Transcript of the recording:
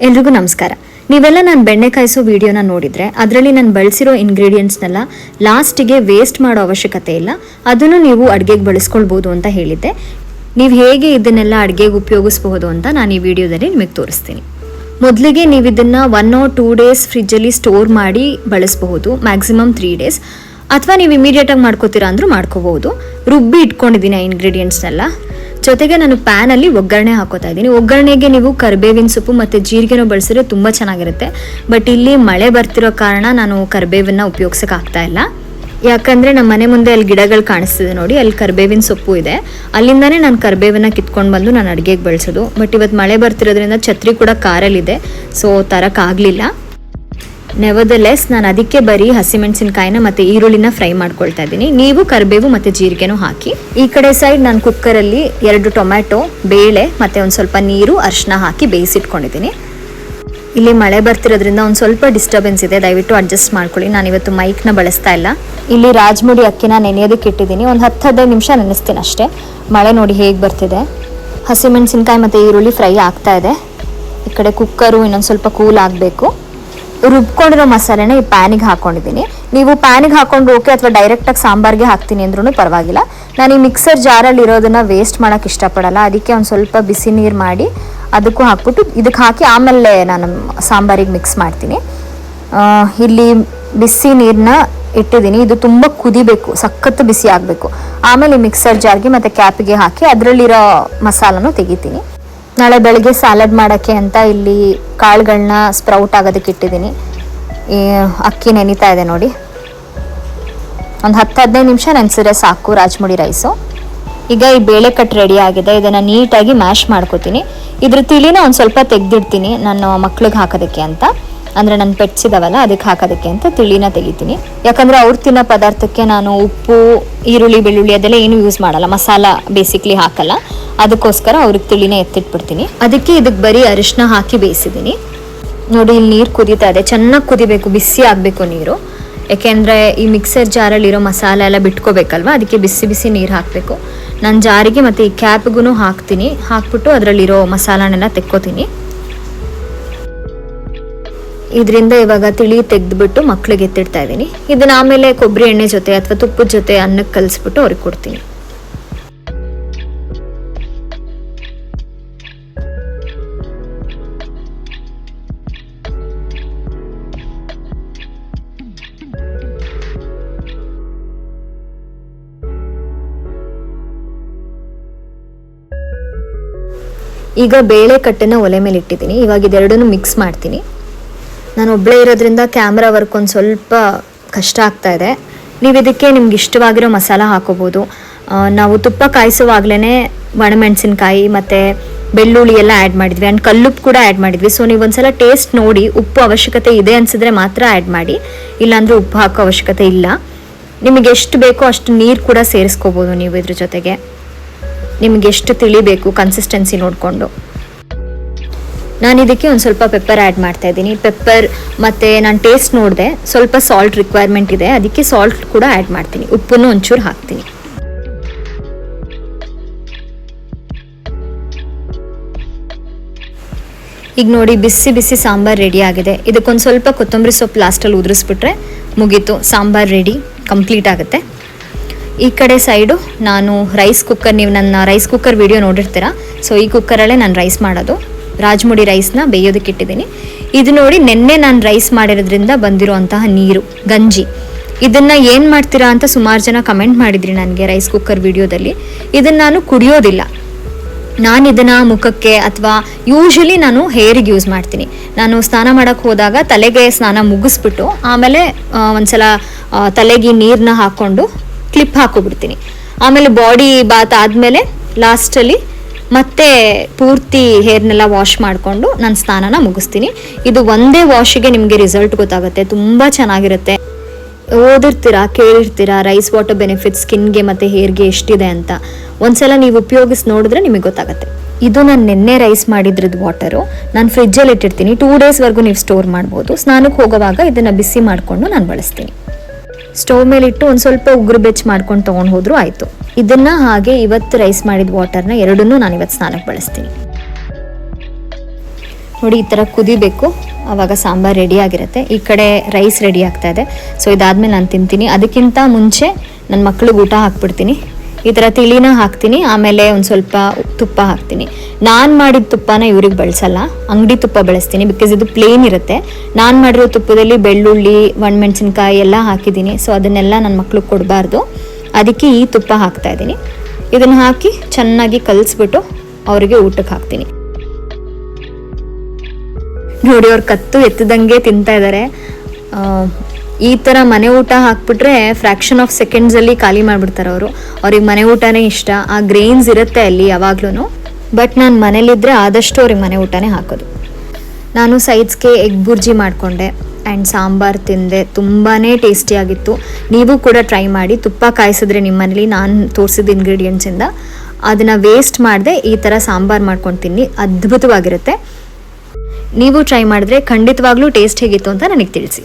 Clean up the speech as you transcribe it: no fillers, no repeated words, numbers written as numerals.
ಎಲ್ರಿಗೂ ನಮಸ್ಕಾರ. ನೀವೆಲ್ಲ ನಾನು ಬೆಣ್ಣೆ ಕಾಯಿಸೋ ವಿಡಿಯೋನ ನೋಡಿದರೆ ಅದರಲ್ಲಿ ನಾನು ಬಳಸಿರೋ ಇಂಗ್ರೀಡಿಯೆಂಟ್ಸ್ನೆಲ್ಲ ಲಾಸ್ಟಿಗೆ ವೇಸ್ಟ್ ಮಾಡೋ ಅವಶ್ಯಕತೆ ಇಲ್ಲ, ಅದನ್ನು ನೀವು ಅಡುಗೆಗೆ ಬಳಸ್ಕೊಳ್ಬೋದು ಅಂತ ಹೇಳಿದ್ದೆ. ನೀವು ಹೇಗೆ ಇದನ್ನೆಲ್ಲ ಅಡುಗೆಗೆ ಉಪಯೋಗಿಸ್ಬೋದು ಅಂತ ನಾನು ಈ ವಿಡಿಯೋದಲ್ಲಿ ನಿಮಗೆ ತೋರಿಸ್ತೀನಿ. ಮೊದಲಿಗೆ ನೀವು ಇದನ್ನು 1 or 2 ಡೇಸ್ ಫ್ರಿಜ್ಜಲ್ಲಿ ಸ್ಟೋರ್ ಮಾಡಿ ಬಳಸಬಹುದು, ಮ್ಯಾಕ್ಸಿಮಮ್ 3 ಡೇಸ್. ಅಥವಾ ನೀವು ಇಮಿಡಿಯೇಟಾಗಿ ಮಾಡ್ಕೋತೀರಾ ಅಂದರೂ ಮಾಡ್ಕೋಬೋದು. ರುಬ್ಬಿ ಇಟ್ಕೊಂಡಿದ್ದೀನಿ ಆ ಇಂಗ್ರೀಡಿಯೆಂಟ್ಸ್ನೆಲ್ಲ. ಜೊತೆಗೆ ನಾನು ಪ್ಯಾನಲ್ಲಿ ಒಗ್ಗರಣೆ ಹಾಕೋತಾ ಇದ್ದೀನಿ. ಒಗ್ಗರಣೆಗೆ ನೀವು ಕರಿಬೇವಿನ ಸೊಪ್ಪು ಮತ್ತು ಜೀರಿಗೆನೂ ಬಳಸಿದ್ರೆ ತುಂಬ ಚೆನ್ನಾಗಿರುತ್ತೆ. ಬಟ್ ಇಲ್ಲಿ ಮಳೆ ಬರ್ತಿರೋ ಕಾರಣ ನಾನು ಕರಿಬೇವನ್ನ ಉಪಯೋಗಿಸೋಕ್ಕಾಗ್ತಾ ಇಲ್ಲ. ಯಾಕಂದರೆ ನಮ್ಮ ಮನೆ ಮುಂದೆ ಅಲ್ಲಿ ಗಿಡಗಳು ಕಾಣಿಸ್ತಿದೆ ನೋಡಿ, ಅಲ್ಲಿ ಕರಿಬೇವಿನ ಸೊಪ್ಪು ಇದೆ. ಅಲ್ಲಿಂದನೇ ನಾನು ಕರಿಬೇವನ್ನ ಕಿತ್ಕೊಂಡು ಬಂದು ನಾನು ಅಡುಗೆಗೆ ಬಳಸೋದು. ಬಟ್ ಇವತ್ತು ಮಳೆ ಬರ್ತಿರೋದ್ರಿಂದ ಛತ್ರಿ ಕೂಡ ಕಾರಲ್ಲಿದೆ, ಸೊ ತರೋಕ್ಕಾಗಲಿಲ್ಲ. ನೆವರ್ದಲೆಸ್ ನಾನು ಅದಕ್ಕೆ ಬರೀ ಹಸಿಮೆಣಸಿನಕಾಯಿನ ಮತ್ತು ಈರುಳ್ಳಿನ ಫ್ರೈ ಮಾಡ್ಕೊಳ್ತಾ ಇದ್ದೀನಿ. ನೀವು ಕರಿಬೇವು ಮತ್ತು ಜೀರಿಗೆನೂ ಹಾಕಿ. ಈ ಕಡೆ ಸೈಡ್ ನಾನು ಕುಕ್ಕರಲ್ಲಿ 2 ಟೊಮ್ಯಾಟೊ, ಬೇಳೆ ಮತ್ತು ಒಂದು ಸ್ವಲ್ಪ ನೀರು, ಅರಿಶಿನ ಹಾಕಿ ಬೇಯಿಸಿಟ್ಕೊಂಡಿದ್ದೀನಿ. ಇಲ್ಲಿ ಮಳೆ ಬರ್ತಿರೋದ್ರಿಂದ ಒಂದು ಸ್ವಲ್ಪ ಡಿಸ್ಟರ್ಬೆನ್ಸ್ ಇದೆ, ದಯವಿಟ್ಟು ಅಡ್ಜಸ್ಟ್ ಮಾಡ್ಕೊಳ್ಳಿ. ನಾನು ಇವತ್ತು ಮೈಕ್ನ ಬಳಸ್ತಾ ಇಲ್ಲ. ಇಲ್ಲಿ ರಾಜ್ಮುಡಿ ಅಕ್ಕಿನ ನೆನೆಯೋದಕ್ಕೆ ಇಟ್ಟಿದ್ದೀನಿ. ಒಂದು 10-15 ನಿಮಿಷ ನೆನೆಸ್ತೀನಿ ಅಷ್ಟೇ. ಮಳೆ ನೋಡಿ ಹೇಗೆ ಬರ್ತಿದೆ. ಹಸಿಮೆಣಸಿನಕಾಯಿ ಮತ್ತು ಈರುಳ್ಳಿ ಫ್ರೈ ಆಗ್ತಾ ಇದೆ. ಈ ಕಡೆ ಕುಕ್ಕರು ಇನ್ನೊಂದು ಸ್ವಲ್ಪ ಕೂಲ್ ಆಗಬೇಕು. ರುಬ್ಕೊಂಡಿರೋ ಮಸಾಲೆನ ಈ ಪ್ಯಾನಿಗೆ ಹಾಕ್ಕೊಂಡಿದ್ದೀನಿ. ನೀವು ಪ್ಯಾನಿಗೆ ಹಾಕೊಂಡು ಓಕೆ, ಅಥವಾ ಡೈರೆಕ್ಟಾಗಿ ಸಾಂಬಾರಿಗೆ ಹಾಕ್ತೀನಿ ಅಂದ್ರೂ ಪರವಾಗಿಲ್ಲ. ನಾನು ಈ ಮಿಕ್ಸರ್ ಜಾರಲ್ಲಿ ಇರೋದನ್ನು ವೇಸ್ಟ್ ಮಾಡೋಕ್ಕೆ ಇಷ್ಟಪಡಲ್ಲ. ಅದಕ್ಕೆ ಒಂದು ಸ್ವಲ್ಪ ಬಿಸಿ ನೀರು ಮಾಡಿ ಅದಕ್ಕೂ ಹಾಕ್ಬಿಟ್ಟು ಇದಕ್ಕೆ ಹಾಕಿ ಆಮೇಲೆ ನಾನು ಸಾಂಬಾರಿಗೆ ಮಿಕ್ಸ್ ಮಾಡ್ತೀನಿ. ಇಲ್ಲಿ ಬಿಸಿ ನೀರನ್ನ ಇಟ್ಟಿದ್ದೀನಿ. ಇದು ತುಂಬ ಕುದಿಬೇಕು, ಸಖತ್ತು ಬಿಸಿ ಆಗಬೇಕು. ಆಮೇಲೆ ಈ ಮಿಕ್ಸರ್ ಜಾರ್ಗೆ ಮತ್ತು ಕ್ಯಾಪಿಗೆ ಹಾಕಿ ಅದರಲ್ಲಿರೋ ಮಸಾಲನೂ ತೆಗಿತೀನಿ. ನಾಳೆ ಬೆಳಗ್ಗೆ ಸ್ಯಾಲಡ್ ಮಾಡೋಕ್ಕೆ ಅಂತ ಇಲ್ಲಿ ಕಾಳುಗಳನ್ನ ಸ್ಪ್ರೌಟ್ ಆಗೋದಕ್ಕೆ ಇಟ್ಟಿದ್ದೀನಿ. ಈ ಅಕ್ಕಿ ನೆನೀತಾ ಇದೆ ನೋಡಿ. ಒಂದು 10-15 ನಿಮಿಷ ನೆನೆಸಿದ್ರೆ ಸಾಕು ರಾಜ್ಮುಡಿ ರೈಸು. ಈಗ ಈ ಬೇಳೆ ಕಟ್ ರೆಡಿ ಆಗಿದೆ. ಇದನ್ನು ನೀಟಾಗಿ ಮ್ಯಾಶ್ ಮಾಡ್ಕೋತೀನಿ. ಇದ್ರ ತಿಳಿನ ಒಂದು ಸ್ವಲ್ಪ ತೆಗೆದಿಡ್ತೀನಿ ನನ್ನ ಮಕ್ಳಿಗೆ ಹಾಕೋದಕ್ಕೆ ಅಂತ, ಅಂದರೆ ನನ್ನ ಪೆಟ್ಸ್ ಇದಾವಲ್ಲ ಅದಕ್ಕೆ ಹಾಕೋದಕ್ಕೆ ಅಂತ ತಿಳಿನ ತೆಗಿತೀನಿ. ಯಾಕಂದರೆ ಅವ್ರು ತಿನ್ನೋ ಪದಾರ್ಥಕ್ಕೆ ನಾನು ಉಪ್ಪು, ಈರುಳ್ಳಿ, ಬೆಳ್ಳುಳ್ಳಿ ಅದೆಲ್ಲ ಏನು ಯೂಸ್ ಮಾಡಲ್ಲ, ಮಸಾಲ ಬೇಸಿಕ್ಲಿ ಹಾಕಲ್ಲ. ಅದಕ್ಕೋಸ್ಕರ ಅವ್ರಿಗೆ ತಿಳಿನೇ ಎತ್ತಿಟ್ಬಿಡ್ತೀನಿ. ಅದಕ್ಕೆ ಇದಕ್ಕೆ ಬರೀ ಅರಿಶಿನ ಹಾಕಿ ಬೇಯಿಸಿದ್ದೀನಿ ನೋಡಿ. ಇಲ್ಲಿ ನೀರು ಕುದೀತಾ ಇದೆ, ಚೆನ್ನಾಗಿ ಕುದಿಬೇಕು, ಬಿಸಿ ಆಗಬೇಕು ನೀರು. ಯಾಕೆಂದರೆ ಈ ಮಿಕ್ಸರ್ ಜಾರಲ್ಲಿರೋ ಮಸಾಲೆ ಎಲ್ಲ ಬಿಟ್ಕೋಬೇಕಲ್ವ, ಅದಕ್ಕೆ ಬಿಸಿ ಬಿಸಿ ನೀರು ಹಾಕಬೇಕು. ನಾನು ಜಾರಿಗೆ ಮತ್ತು ಈ ಕ್ಯಾಪ್ಗೂ ಹಾಕ್ತೀನಿ. ಹಾಕ್ಬಿಟ್ಟು ಅದರಲ್ಲಿರೋ ಮಸಾಲನೆಲ್ಲ ತೆಕ್ಕೋತೀನಿ. ಇದರಿಂದ ಇವಾಗ ತಿಳಿ ತೆಗೆದ್ಬಿಟ್ಟು ಮಕ್ಳಿಗೆ ಎತ್ತಿಡ್ತಾ ಇದ್ದೀನಿ. ಇದನ್ನ ಆಮೇಲೆ ಕೊಬ್ಬರಿ ಎಣ್ಣೆ ಜೊತೆ ಅಥವಾ ತುಪ್ಪದ ಜೊತೆ ಅನ್ನಕ್ಕೆ ಕಲಿಸ್ಬಿಟ್ಟು ಅವ್ರಿಗೆ ಕೊಡ್ತೀನಿ. ಈಗ ಬೇಳೆ ಕಟ್ಟನ್ನು ಒಲೆ ಮೇಲೆ ಇಟ್ಟಿದ್ದೀನಿ. ಇವಾಗ ಇದೆರಡನ್ನೂ ಮಿಕ್ಸ್ ಮಾಡ್ತೀನಿ. ನಾನು ಒಬ್ಬಳೇ ಇರೋದ್ರಿಂದ ಕ್ಯಾಮ್ರಾ ವರ್ಕ್ ಒಂದು ಸ್ವಲ್ಪ ಕಷ್ಟ ಆಗ್ತಾ ಇದೆ. ನೀವು ಇದಕ್ಕೆ ನಿಮ್ಗೆ ಇಷ್ಟವಾಗಿರೋ ಮಸಾಲ ಹಾಕೋಬೋದು. ನಾವು ತುಪ್ಪ ಕಾಯಿಸುವಾಗಲೇ ಒಣಮೆಣಸಿನ್ಕಾಯಿ ಮತ್ತು ಬೆಳ್ಳುಳ್ಳಿ ಎಲ್ಲ ಆ್ಯಡ್ ಮಾಡಿದ್ವಿ, ಆ್ಯಂಡ್ ಕಲ್ಲುಪ್ಪು ಕೂಡ ಆ್ಯಡ್ ಮಾಡಿದ್ವಿ. ಸೊ ನೀವು ಒಂದ್ಸಲ ಟೇಸ್ಟ್ ನೋಡಿ, ಉಪ್ಪು ಅವಶ್ಯಕತೆ ಇದೆ ಅನಿಸಿದ್ರೆ ಮಾತ್ರ ಆ್ಯಡ್ ಮಾಡಿ, ಇಲ್ಲಾಂದರೆ ಉಪ್ಪು ಹಾಕೋ ಅವಶ್ಯಕತೆ ಇಲ್ಲ. ನಿಮಗೆ ಎಷ್ಟು ಬೇಕೋ ಅಷ್ಟು ನೀರು ಕೂಡ ಸೇರಿಸ್ಕೋಬೋದು ನೀವು ಇದ್ರ ಜೊತೆಗೆ. ನಿಮಗೆ ಎಷ್ಟು ತಿಳಿಬೇಕು ಕನ್ಸಿಸ್ಟೆನ್ಸಿ ನೋಡಿಕೊಂಡು. ನಾನು ಇದಕ್ಕೆ ಒಂದು ಸ್ವಲ್ಪ ಪೆಪ್ಪರ್ ಆ್ಯಡ್ ಮಾಡ್ತಾ ಇದ್ದೀನಿ. ಪೆಪ್ಪರ್ ಮತ್ತು ನಾನು ಟೇಸ್ಟ್ ನೋಡಿದೆ, ಸ್ವಲ್ಪ ಸಾಲ್ಟ್ ರಿಕ್ವೈರ್ಮೆಂಟ್ ಇದೆ, ಅದಕ್ಕೆ ಸಾಲ್ಟ್ ಕೂಡ ಆ್ಯಡ್ ಮಾಡ್ತೀನಿ. ಉಪ್ಪನ್ನು ಒಂಚೂರು ಹಾಕ್ತೀನಿ. ಈಗ ನೋಡಿ ಬಿಸಿ ಬಿಸಿ ಸಾಂಬಾರು ರೆಡಿ ಆಗಿದೆ. ಇದಕ್ಕೊಂದು ಸ್ವಲ್ಪ ಕೊತ್ತಂಬರಿ ಸೊಪ್ಪು ಲಾಸ್ಟಲ್ಲಿ ಉದುರಿಸ್ಬಿಟ್ರೆ ಮುಗೀತು, ಸಾಂಬಾರು ರೆಡಿ, ಕಂಪ್ಲೀಟ್ ಆಗುತ್ತೆ. ಈ ಕಡೆ ಸೈಡು ನಾನು ರೈಸ್ ಕುಕ್ಕರ್, ನೀವು ನನ್ನ ರೈಸ್ ಕುಕ್ಕರ್ ವಿಡಿಯೋ ನೋಡಿರ್ತೀರ. ಸೊ ಈ ಕುಕ್ಕರಲ್ಲೇ ನಾನು ರೈಸ್ ಮಾಡೋದು. ರಾಜ್ಮುಡಿ ರೈಸ್ನ ಬೇಯೋದಕ್ಕೆ ಇಟ್ಟಿದ್ದೀನಿ. ಇದು ನೋಡಿ, ನೆನ್ನೆ ನಾನು ರೈಸ್ ಮಾಡಿರೋದ್ರಿಂದ ಬಂದಿರುವಂತಹ ನೀರು, ಗಂಜಿ. ಇದನ್ನು ಏನು ಮಾಡ್ತೀರಾ ಅಂತ ಸುಮಾರು ಜನ ಕಮೆಂಟ್ ಮಾಡಿದ್ರಿ ನನಗೆ ರೈಸ್ ಕುಕ್ಕರ್ ವಿಡಿಯೋದಲ್ಲಿ. ಇದನ್ನು ನಾನು ಕುಡಿಯೋದಿಲ್ಲ. ನಾನು ಇದನ್ನು ಮುಖಕ್ಕೆ ಅಥವಾ ಯೂಶ್ವಲಿ ನಾನು ಹೇರಿಗೆ ಯೂಸ್ ಮಾಡ್ತೀನಿ. ನಾನು ಸ್ನಾನ ಮಾಡೋಕ್ಕೆ ಹೋದಾಗ ತಲೆಗೆ ಸ್ನಾನ ಮುಗಿಸ್ಬಿಟ್ಟು ಆಮೇಲೆ ಒಂದ್ಸಲ ತಲೆಗೆ ನೀರನ್ನ ಹಾಕ್ಕೊಂಡು ಕ್ಲಿಪ್ ಹಾಕೋಬಿಡ್ತೀನಿ. ಆಮೇಲೆ ಬಾಡಿ ಬಾತ್ ಆದಮೇಲೆ ಲಾಸ್ಟಲ್ಲಿ ಮತ್ತೆ ಪೂರ್ತಿ ಹೇರ್ನೆಲ್ಲ ವಾಶ್ ಮಾಡಿಕೊಂಡು ನಾನು ಸ್ನಾನನ ಮುಗಿಸ್ತೀನಿ. ಇದು ಒಂದೇ ವಾಶಿಗೆ ನಿಮಗೆ ರಿಸಲ್ಟ್ ಗೊತ್ತಾಗುತ್ತೆ, ತುಂಬ ಚೆನ್ನಾಗಿರುತ್ತೆ. ಓದಿರ್ತೀರಾ, ಕೇಳಿರ್ತೀರಾ ರೈಸ್ ವಾಟರ್ ಬೆನಿಫಿಟ್ಸ್ ಸ್ಕಿನ್ಗೆ ಮತ್ತು ಹೇರ್ಗೆ ಎಷ್ಟಿದೆ ಅಂತ. ಒಂದ್ಸಲ ನೀವು ಉಪಯೋಗಿಸಿ ನೋಡಿದ್ರೆ ನಿಮಗೆ ಗೊತ್ತಾಗುತ್ತೆ. ಇದು ನಾನು ನೆನ್ನೆ ರೈಸ್ ಮಾಡಿದ್ರದ್ದು ವಾಟರು. ನಾನು ಫ್ರಿಜ್ಜಲ್ಲಿ ಇಟ್ಟಿರ್ತೀನಿ, 2 ಡೇಸ್ವರೆಗೂ ನೀವು ಸ್ಟೋರ್ ಮಾಡ್ಬೋದು. ಸ್ನಾನಕ್ಕೆ ಹೋಗೋವಾಗ ಇದನ್ನು ಬಿಸಿ ಮಾಡಿಕೊಂಡು ನಾನು ಬಳಸ್ತೀನಿ. ಸ್ಟವ್ ಮೇಲೆ ಇಟ್ಟು ಒಂದು ಸ್ವಲ್ಪ ಉಗುರು ಬೆಚ್ಚ ಮಾಡ್ಕೊಂಡು ತೊಗೊಂಡು ಹೋದರೂ ಆಯಿತು. ಇದನ್ನು ಹಾಗೆ ಇವತ್ತು ರೈಸ್ ಮಾಡಿದ ವಾಟರ್ನ ಎರಡನ್ನೂ ನಾನು ಇವತ್ತು ಸ್ನಾನಕ್ಕೆ ಬಳಸ್ತೀನಿ. ನೋಡಿ ಈ ಥರ ಕುದಿಬೇಕು, ಆವಾಗ ಸಾಂಬಾರು ರೆಡಿ ಆಗಿರುತ್ತೆ. ಈ ಕಡೆ ರೈಸ್ ರೆಡಿ ಆಗ್ತಾ ಇದೆ. ಸೊ ಇದಾದ್ಮೇಲೆ ನಾನು ತಿಂತೀನಿ. ಅದಕ್ಕಿಂತ ಮುಂಚೆ ನನ್ನ ಮಕ್ಳಿಗೆ ಊಟ ಹಾಕ್ಬಿಡ್ತೀನಿ. ಈ ಥರ ತಿಳಿನ ಹಾಕ್ತೀನಿ, ಆಮೇಲೆ ಒಂದು ಸ್ವಲ್ಪ ತುಪ್ಪ ಹಾಕ್ತೀನಿ. ನಾನು ಮಾಡಿದ ತುಪ್ಪನ ಇವ್ರಿಗೆ ಬಳಸಲ್ಲ, ಅಂಗಡಿ ತುಪ್ಪ ಬಳಸ್ತೀನಿ. ಬಿಕಾಸ್ ಇದು ಪ್ಲೇನ್ ಇರುತ್ತೆ. ನಾನು ಮಾಡಿರೋ ತುಪ್ಪದಲ್ಲಿ ಬೆಳ್ಳುಳ್ಳಿ, ಒಣಮೆಣಸಿನ್ಕಾಯಿ ಎಲ್ಲ ಹಾಕಿದ್ದೀನಿ. ಸೊ ಅದನ್ನೆಲ್ಲ ನನ್ನ ಮಕ್ಳಿಗೆ ಕೊಡಬಾರ್ದು, ಅದಕ್ಕೆ ಈ ತುಪ್ಪ ಹಾಕ್ತಾ ಇದ್ದೀನಿ. ಇದನ್ನು ಹಾಕಿ ಚೆನ್ನಾಗಿ ಕಲಿಸ್ಬಿಟ್ಟು ಅವರಿಗೆ ಊಟಕ್ಕೆ ಹಾಕ್ತೀನಿ. ನೋಡಿ ಅವ್ರು ಕತ್ತು ಎತ್ತದಂಗೆ ತಿಂತಾ ಇದ್ದಾರೆ. ಈ ಥರ ಮನೆ ಊಟ ಹಾಕ್ಬಿಟ್ರೆ ಫ್ರ್ಯಾಕ್ಷನ್ ಆಫ್ ಸೆಕೆಂಡ್ಸಲ್ಲಿ ಖಾಲಿ ಮಾಡಿಬಿಡ್ತಾರೆ ಅವರು. ಅವ್ರಿಗೆ ಮನೆ ಊಟನೇ ಇಷ್ಟ. ಆ ಗ್ರೇನ್ಸ್ ಇರುತ್ತೆ ಅಲ್ಲಿ ಯಾವಾಗ್ಲೂ. ಬಟ್ ನಾನು ಮನೇಲಿದ್ದರೆ ಆದಷ್ಟು ಅವ್ರಿಗೆ ಮನೆ ಊಟನೇ ಹಾಕೋದು. ನಾನು ಸೈಡ್ಸ್ಗೆ ಎಗ್ ಬುರ್ಜಿ ಮಾಡಿಕೊಂಡೆ ಆ್ಯಂಡ್ ಸಾಂಬಾರು ತಿಂದೆ. ತುಂಬಾ ಟೇಸ್ಟಿಯಾಗಿತ್ತು. ನೀವು ಕೂಡ ಟ್ರೈ ಮಾಡಿ. ತುಪ್ಪ ಕಾಯಿಸಿದ್ರೆ ನಿಮ್ಮನೇಲಿ ನಾನು ತೋರಿಸಿದ ಇಂಗ್ರೀಡಿಯೆಂಟ್ಸಿಂದ ಅದನ್ನು ವೇಸ್ಟ್ ಮಾಡದೆ ಈ ಥರ ಸಾಂಬಾರು ಮಾಡ್ಕೊಂಡು ತಿನ್ನಿ, ಅದ್ಭುತವಾಗಿರುತ್ತೆ. ನೀವು ಟ್ರೈ ಮಾಡಿದ್ರೆ ಖಂಡಿತವಾಗ್ಲೂ ಟೇಸ್ಟ್ ಹೇಗಿತ್ತು ಅಂತ ನನಗೆ ತಿಳಿಸಿ.